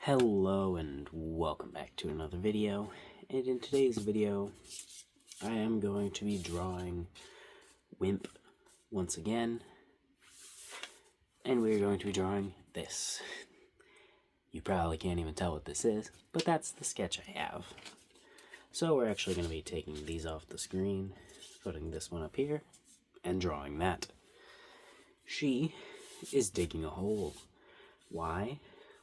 Hello and welcome back to another video, and in today's video I am going to be drawing Wimp once again, and we're going to be drawing this. You probably can't even tell what this is, but that's the sketch I have. So we're actually going to be taking these off the screen, putting this one up here, and drawing that. She is digging a hole. Why?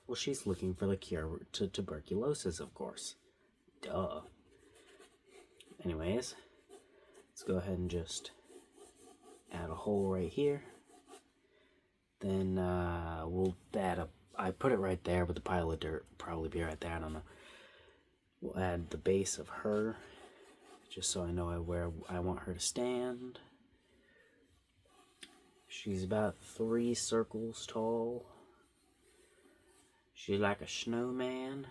Well, she's looking for the cure to tuberculosis, of course. Duh. Anyways, let's go ahead and just add a hole right here. Then we'll add a... I put it right there, but the pile of dirt will probably be right there. I don't know. We'll add the base of her, just so I know where I want her to stand. She's about 3 circles tall. She's like a snowman.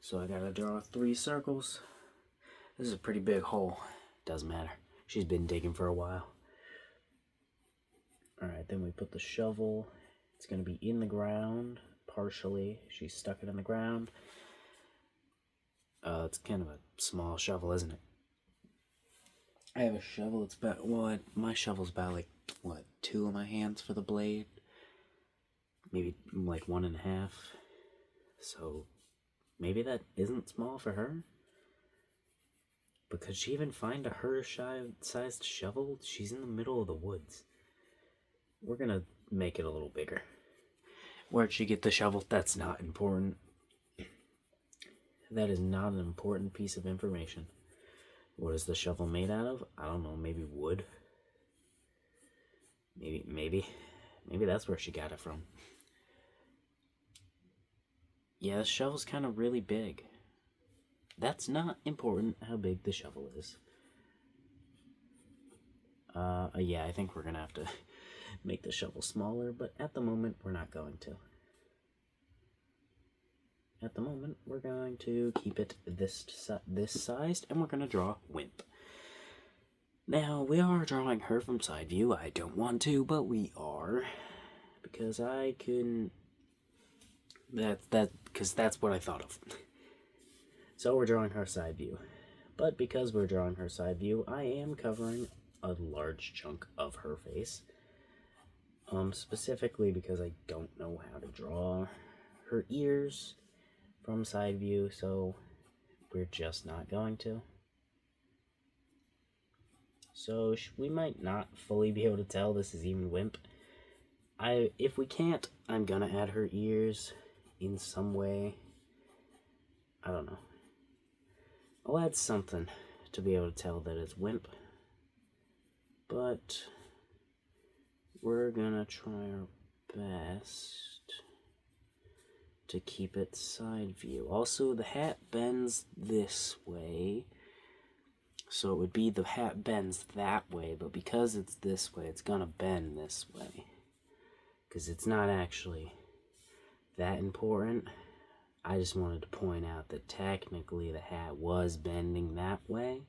So I gotta draw 3 circles. This is a pretty big hole. Doesn't matter. She's been digging for a while. Alright, then we put the shovel. It's gonna be in the ground, partially. She's stuck it in the ground. It's kind of a small shovel, isn't it? I have a shovel. It's about, well, my shovel's about like, what, 2 of my hands for the blade? Maybe like 1.5. So maybe that isn't small for her. But could she even find a her-sized shovel? She's in the middle of the woods. We're gonna make it a little bigger. Where'd she get the shovel? That's not important. That is not an important piece of information. What is the shovel made out of? I don't know, maybe wood? Maybe that's where she got it from. Yeah, the shovel's kind of really big. That's not important how big the shovel is. Yeah, I think we're gonna have to make the shovel smaller, but at the moment we're not going to. At the moment we're going to keep it this sized, and we're gonna draw Wimp. Now, we are drawing her from side view. I don't want to, but we are, because I couldn't. Because that's what I thought of. So we're drawing her side view. But because we're drawing her side view, I am covering a large chunk of her face. Specifically because I don't know how to draw her ears from side view, so we're just not going to. So we might not fully be able to tell this is even Wimp. If we can't, I'm gonna add her ears in some way. I don't know. I'll add something to be able to tell that it's Wimp. But we're gonna try our best to keep it side view. Also, the hat bends this way. So it would be the hat bends that way, but because it's this way, it's gonna bend this way. Because it's not actually that important. I just wanted to point out that technically the hat was bending that way.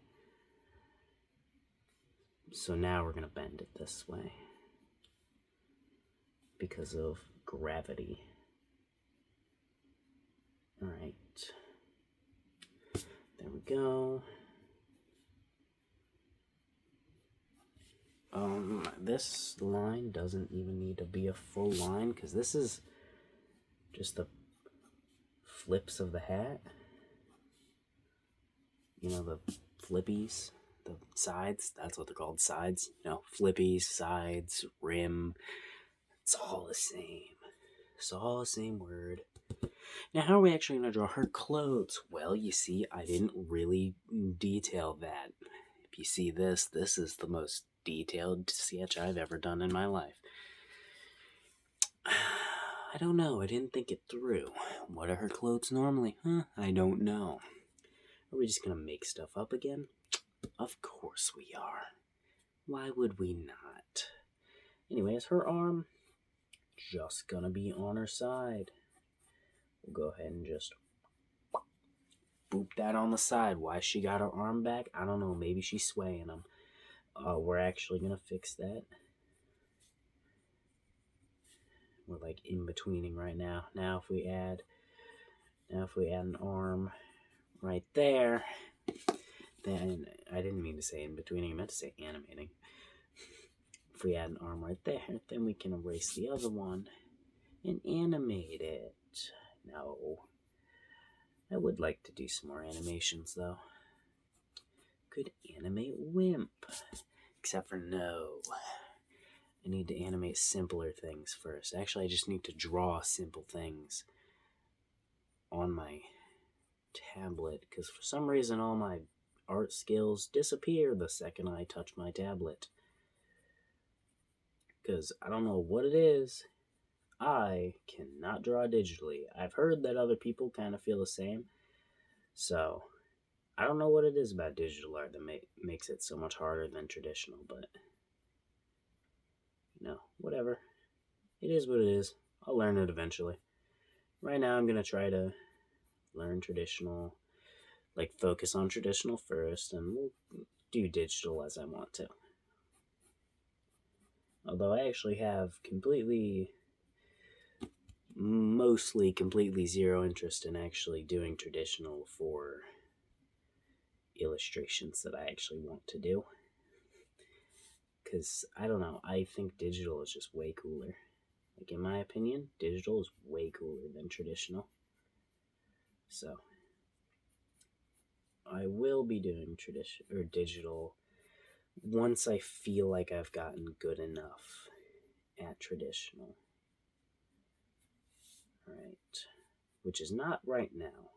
So now we're gonna bend it this way. Because of gravity. Alright. There we go. This line doesn't even need to be a full line, because this is just the flips of the hat. You know, the flippies, the sides, that's what they're called, sides. You know, flippies, sides, rim, it's all the same. It's all the same word. Now, how are we actually going to draw her clothes? Well, you see, I didn't really detail that. If you see this is the most detailed sketch I've ever done in my life. I don't know, I didn't think it through. What are her clothes normally? I don't know. Are we just gonna make stuff up again? Of course we are. Why would we not? Anyways, her arm, just gonna be on her side. We'll go ahead and just boop that on the side. Why she got her arm back? I don't know, maybe she's swaying them. We're actually gonna fix that. We're like in betweening right now. Now if we add an arm right there, then I didn't mean to say in betweening, I meant to say animating. If we add an arm right there, then we can erase the other one and animate it. No. I would like to do some more animations though. Could animate Wimp. Except for no. I need to animate simpler things first. Actually, I just need to draw simple things on my tablet, because for some reason all my art skills disappear the second I touch my tablet. Because I don't know what it is, I cannot draw digitally. I've heard that other people kind of feel the same, so I don't know what it is about digital art that makes it so much harder than traditional, but you know, whatever. It is what it is. I'll learn it eventually. Right now I'm going to try to learn traditional, like focus on traditional first, and we'll do digital as I want to. Although I actually have mostly completely zero interest in actually doing traditional for illustrations that I actually want to do. Because, I don't know, I think digital is just way cooler. Like, in my opinion, digital is way cooler than traditional. So, I will be doing digital once I feel like I've gotten good enough at traditional. Right. Which is not right now.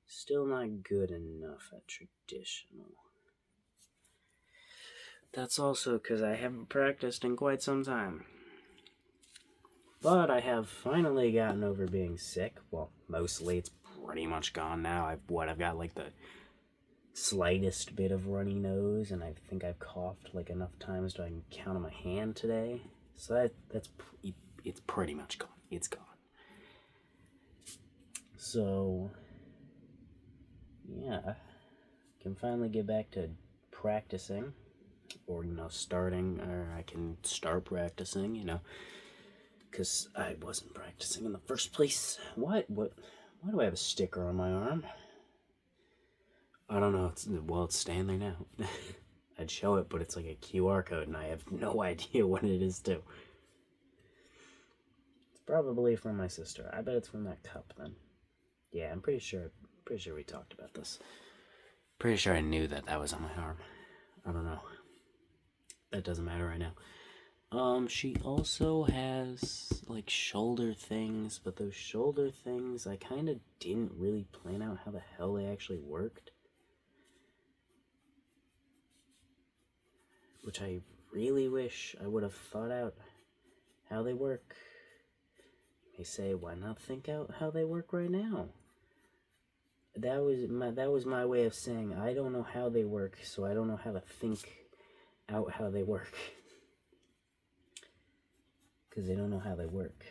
Still not good enough at traditional. That's also because I haven't practiced in quite some time. But I have finally gotten over being sick. Well, mostly it's pretty much gone now. I've got like the slightest bit of runny nose, and I think I've coughed like enough times that I can count on my hand today. So it's pretty much gone. It's gone. So yeah, I can finally get back to practicing, or starting, or I can start practicing, because I wasn't practicing in the first place. Why do I have a sticker on my arm? I don't know. It's staying there now. I'd show it, but it's like a QR code, and I have no idea what it is too. It's probably from my sister. I bet it's from that cup then. Yeah, I'm pretty sure we talked about this. Pretty sure I knew that was on my arm. I don't know. That doesn't matter right now. She also has, like, shoulder things, but those shoulder things, I kind of didn't really plan out how the hell they actually worked. Which I really wish I would have thought out how they work. You may say, why not think out how they work right now? That was my way of saying, I don't know how they work, so I don't know how to think out how they work. Because they don't know how they work.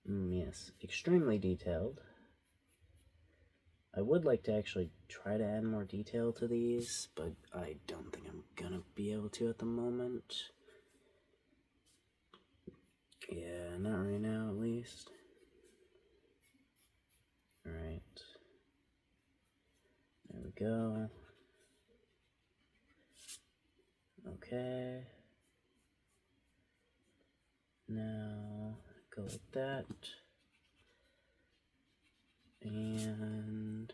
Yes, extremely detailed. I would like to actually try to add more detail to these, but I don't think I'm gonna be able to at the moment. Yeah, not right now at least. Alright. There we go. Okay. Now, go like that. And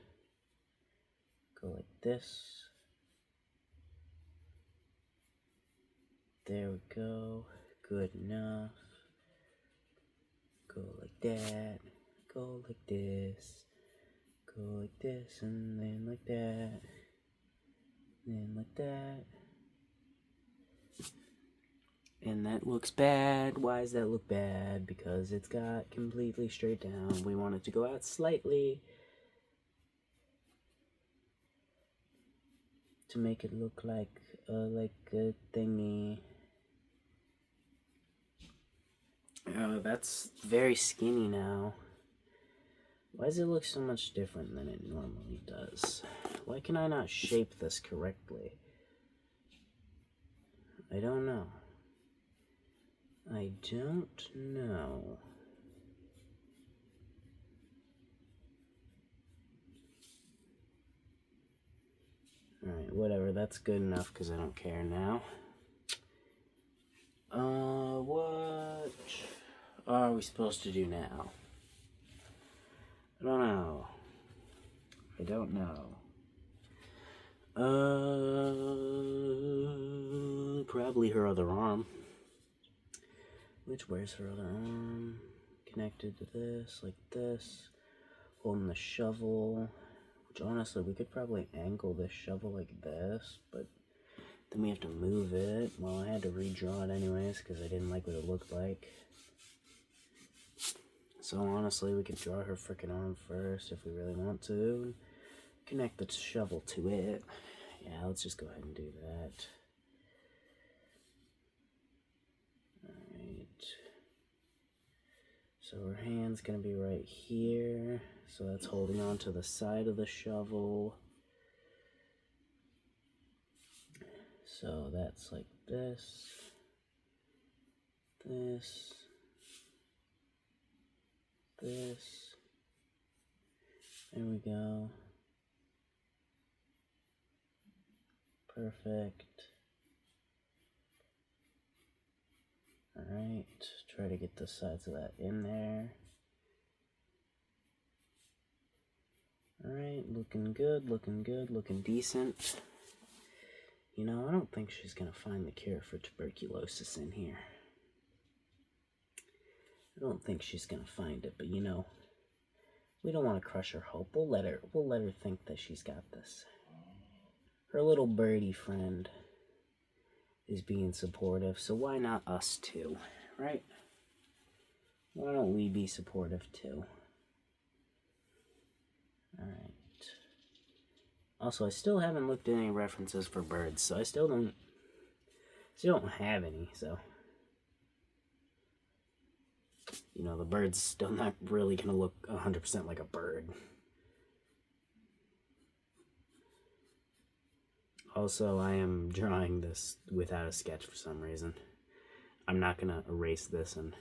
go like this. There we go. Good enough. Go like that. Go like this. Go like this, and then like that. Then like that. And that looks bad. Why does that look bad? Because it's got completely straight down. We want it to go out slightly to make it look like a thingy. That's very skinny now. Why does it look so much different than it normally does? Why can I not shape this correctly? I don't know. I don't know. Alright, whatever, that's good enough because I don't care now. What are we supposed to do now? I don't know. Probably her other arm. Where's her other arm? Connected to this, like this. Holding the shovel. Which honestly, we could probably angle this shovel like this, but then we have to move it. Well, I had to redraw it anyways, because I didn't like what it looked like. So honestly, we could draw her freaking arm first if we really want to. Connect the shovel to it. Yeah, let's just go ahead and do that. Alright. So her hand's gonna be right here. So that's holding on to the side of the shovel. So that's like this. This. There we go. Perfect. Alright, try to get the sides of that in there. Alright, looking good, looking decent. You know, I don't think she's gonna find the cure for tuberculosis in here. I don't think she's gonna find it, but you know, we don't want to crush her hope. We'll let her think that she's got this. Her little birdie friend is being supportive, so why not us too, right? Why don't we be supportive too? Alright. Also, I still haven't looked at any references for birds, so I still don't have any, so. You know, the bird's still not really gonna look 100% like a bird. Also, I am drawing this without a sketch for some reason. I'm not gonna erase this and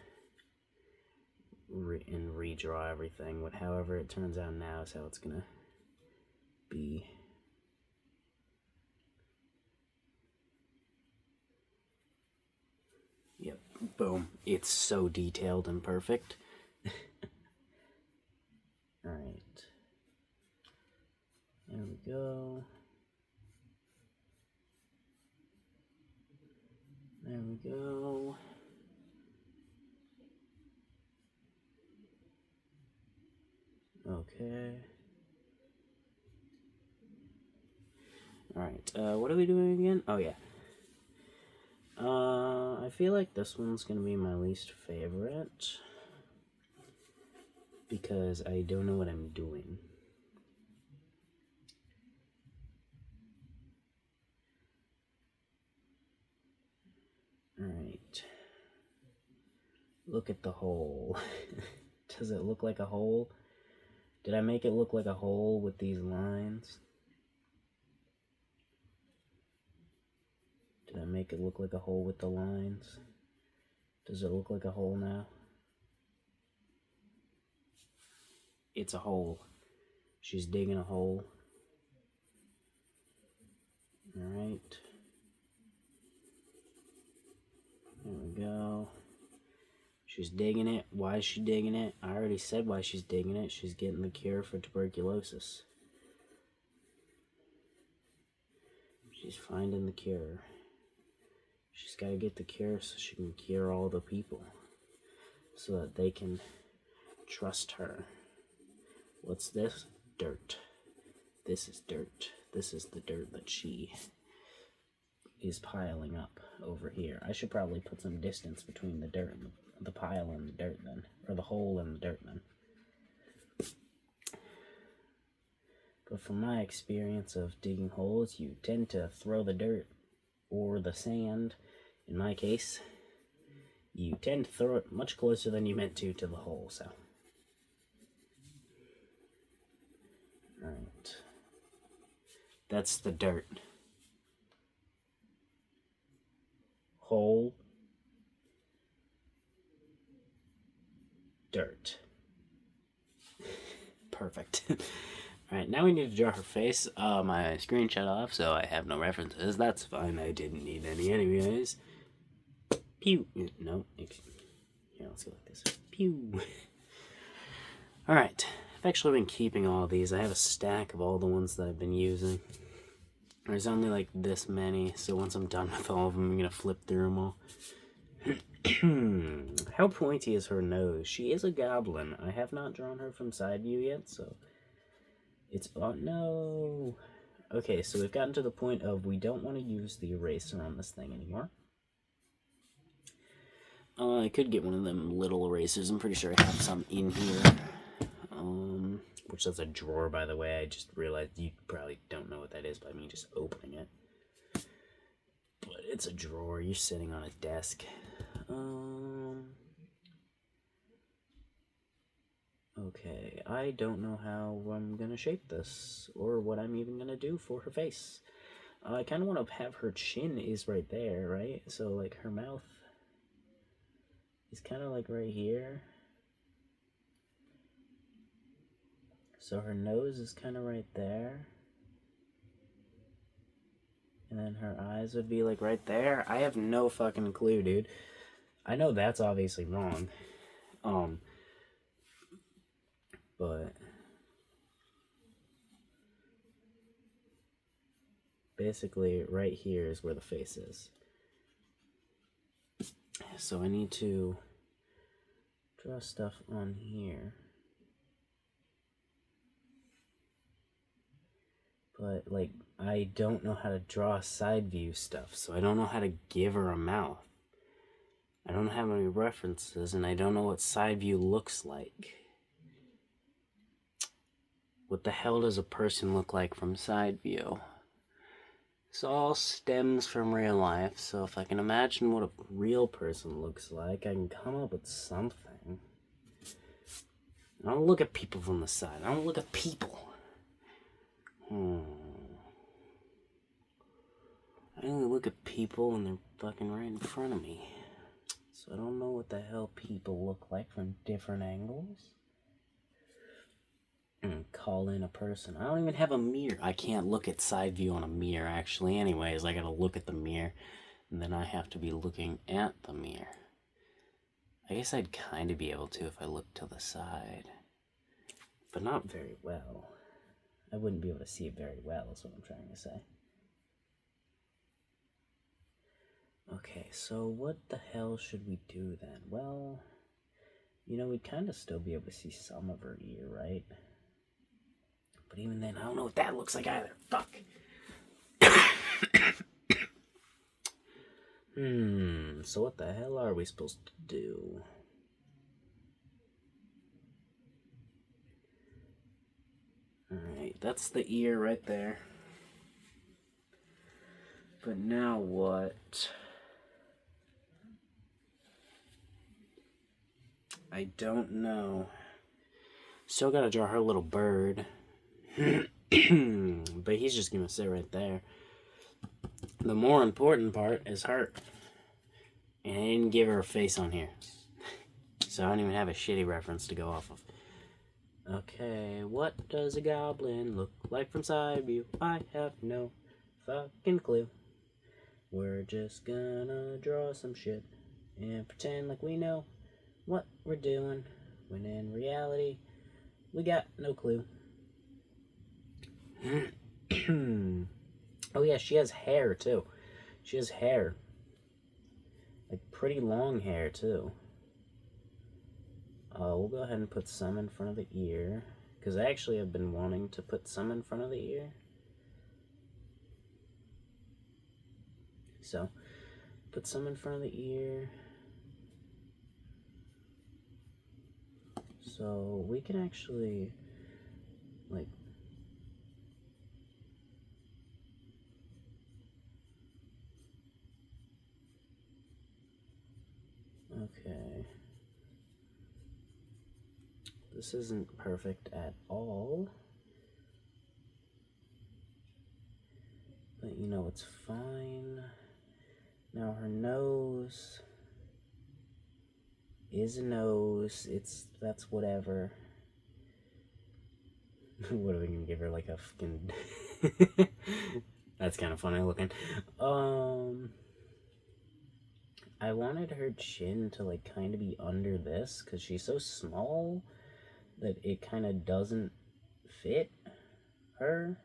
redraw everything. However it turns out now is how it's gonna be. Yep, boom. It's so detailed and perfect. Alright. There we go. There we go. Okay. Alright, what are we doing again? Oh, yeah. I feel like this one's gonna be my least favorite. Because I don't know what I'm doing. Alright. Look at the hole. Does it look like a hole? Did I make it look like a hole with these lines? Did I make it look like a hole with the lines? Does it look like a hole now? It's a hole. She's digging a hole. Alright. There we go. She's digging it. Why is she digging it? I already said why she's digging it. She's getting the cure for tuberculosis. She's finding the cure. She's got to get the cure so she can cure all the people. So that they can trust her. What's this? Dirt. This is dirt. This is the dirt that she is piling up over here. I should probably put some distance between the dirt and the pile and the dirt then. Or the hole and the dirt then. But from my experience of digging holes, you tend to throw the dirt or the sand. In my case, you tend to throw it much closer than you meant to the hole, so. Alright. That's the dirt. Hole. dirt. Perfect. Alright, now we need to draw her face. My screen shut off, so I have no references. That's fine, I didn't need any anyways. Pew! No, here, let's go like this. Pew! Alright, I've actually been keeping all of these. I have a stack of all the ones that I've been using. There's only like this many, so once I'm done with all of them, I'm gonna flip through them all. How pointy is her nose? She is a goblin. I have not drawn her from side view yet, so it's... oh, no! Okay, so we've gotten to the point of we don't want to use the eraser on this thing anymore. I could get one of them little erasers. I'm pretty sure I have some in here. Which is a drawer, by the way. I just realized you probably don't know what that is by me just opening it. But it's a drawer. You're sitting on a desk. Okay, I don't know how I'm gonna shape this, or what I'm even gonna do for her face. I kind of want to have her chin is right there, right? So, like, her mouth is kind of like right here. So her nose is kind of right there. And then her eyes would be like right there. I have no fucking clue, dude. I know that's obviously wrong. But basically right here is where the face is. So I need to draw stuff on here. But, like, I don't know how to draw side view stuff, so I don't know how to give her a mouth. I don't have any references, and I don't know what side view looks like. What the hell does a person look like from side view? This all stems from real life, so if I can imagine what a real person looks like, I can come up with something. I don't look at people from the side. I don't look at people. I only look at people when they're fucking right in front of me. So I don't know what the hell people look like from different angles. Call in a person. I don't even have a mirror. I can't look at side view on a mirror, actually, anyways. I gotta look at the mirror, and then I have to be looking at the mirror. I guess I'd kind of be able to if I looked to the side. But not very well. I wouldn't be able to see it very well, is what I'm trying to say. Okay, so what the hell should we do then? Well, you know, we'd kind of still be able to see some of her ear, right? But even then, I don't know what that looks like either. Fuck. So what the hell are we supposed to do? Alright, that's the ear right there. But now what? I don't know. Still gotta draw her little bird. But he's just gonna sit right there. The more important part is her. And I didn't give her a face on here. So I don't even have a shitty reference to go off of. Okay, what does a goblin look like from side view? I have no fucking clue. We're just gonna draw some shit and pretend like we know what we're doing, when in reality, we got no clue. Oh yeah, she has hair too. She has hair. Like pretty long hair too. We'll go ahead and put some in front of the ear, because I actually have been wanting to put some in front of the ear. So, put some in front of the ear. So, we can actually, like, okay. This isn't perfect at all. But, you know, it's fine. Now her nose is a nose. That's whatever. What are we gonna give her, like a fucking... That's kind of funny looking. I wanted her chin to, like, kind of be under this, because she's so small that it kind of doesn't fit her.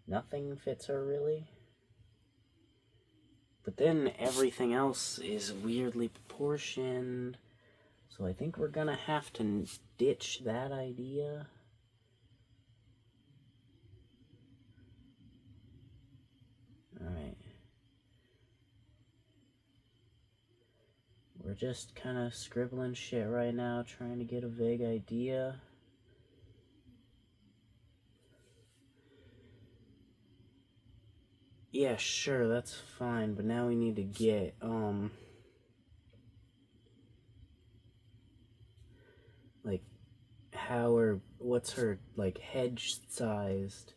Nothing fits her, really. But then everything else is weirdly proportioned, so I think we're gonna have to ditch that idea. Alright. We're just kind of scribbling shit right now, trying to get a vague idea. Yeah, sure, that's fine, but now we need to get, like, what's her, like, head sized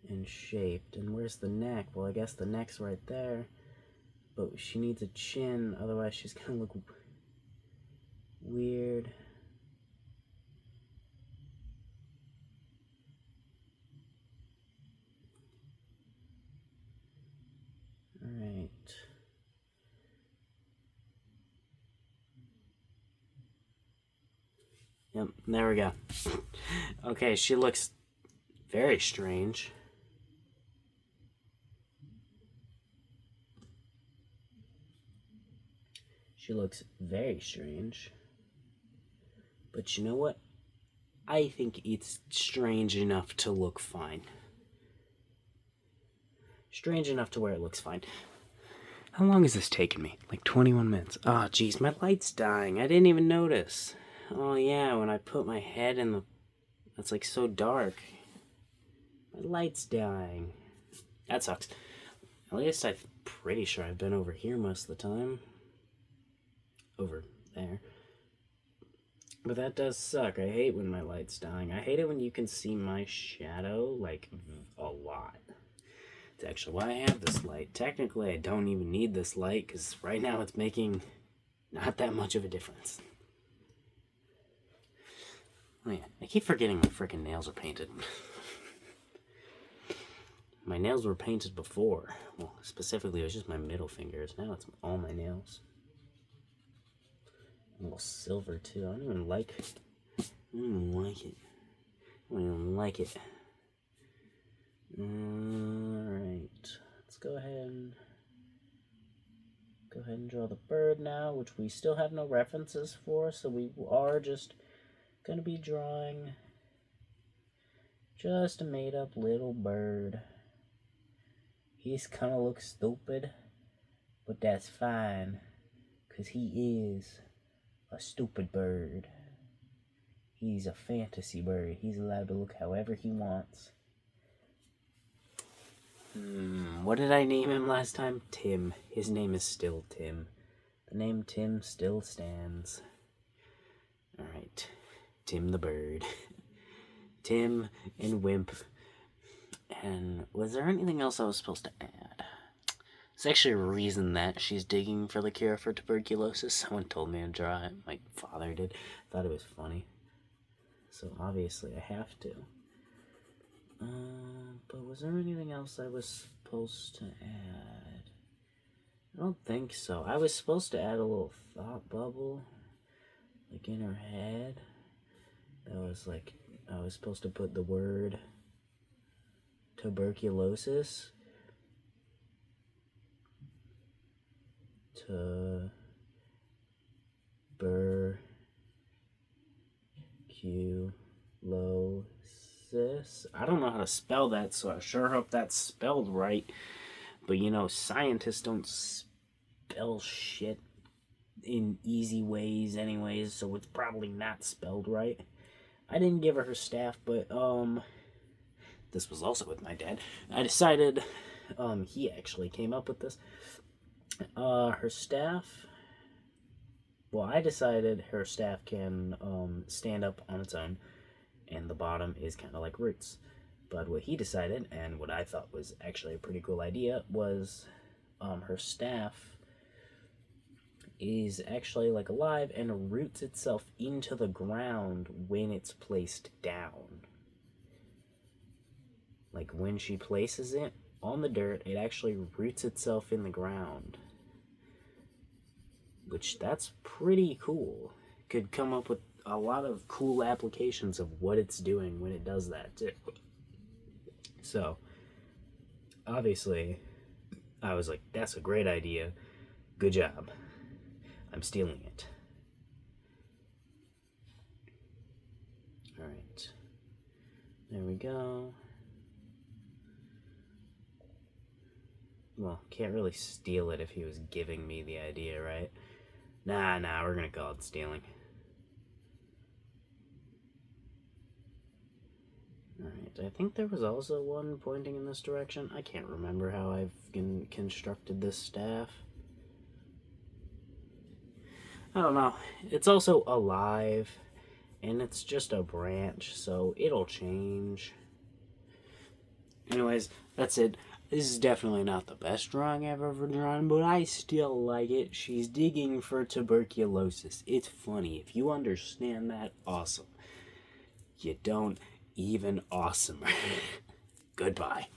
and shaped, and where's the neck? Well, I guess the neck's right there, but she needs a chin, otherwise she's gonna look weird. Alright. Yep, there we go. Okay, she looks very strange. She looks very strange. But you know what? I think it's strange enough to look fine. Strange enough to where it looks fine. How long has this taken me? Like 21 minutes. Oh, jeez, my light's dying. I didn't even notice. Oh, yeah, when I put my head in the... It's like so dark. My light's dying. That sucks. At least I'm pretty sure I've been over here most of the time. Over there. But that does suck. I hate when my light's dying. I hate it when you can see my shadow, like, a lot. It's actually why I have this light. Technically, I don't even need this light, because right now it's making not that much of a difference. Oh yeah, I keep forgetting my freaking nails are painted. My nails were painted before. Well, specifically, it was just my middle fingers. Now it's all my nails. A little silver, too. I don't even like it. I don't even like it. I don't even like it. Alright. Let's go ahead and draw the bird now, which we still have no references for, so we are just going to be drawing just a made-up little bird. He's gonna look stupid, but that's fine, because he is a stupid bird. He's a fantasy bird. He's allowed to look however he wants. What did I name him last time? Tim. His name is still Tim. The name Tim still stands. Alright. Tim the bird. Tim and Wimp. And was there anything else I was supposed to add? It's actually a reason that she's digging for the cure for tuberculosis. Someone told me to draw it. My father did. Thought it was funny. So obviously I have to. But was there anything else I was supposed to add? I don't think so. I was supposed to add a little thought bubble, like in her head. That was like, I was supposed to put the word tuberculosis. Tuberculosis. I don't know how to spell that, so I sure hope that's spelled right. But you know, scientists don't spell shit in easy ways anyways, so it's probably not spelled right. I didn't give her staff, but this was also with my dad. I decided, he actually came up with this. Her staff, well, I decided her staff can stand up on its own, and the bottom is kind of like roots. But what he decided, and what I thought was actually a pretty cool idea, was her staff is actually like alive and roots itself into the ground when it's placed down. Like when she places it on the dirt, it actually roots itself in the ground. Which, that's pretty cool. Could come up with a lot of cool applications of what it's doing when it does that too. So, obviously, I was like, that's a great idea. Good job. I'm stealing it. Alright. There we go. Well, can't really steal it if he was giving me the idea, right? Nah, we're gonna call it stealing. Alright, I think there was also one pointing in this direction. I can't remember how I've constructed this staff. I don't know. It's also alive, and it's just a branch, so it'll change. Anyways, that's it. This is definitely not the best drawing I've ever drawn, but I still like it. She's digging for tuberculosis. It's funny. If you understand that, awesome. You don't, even awesomer. Goodbye.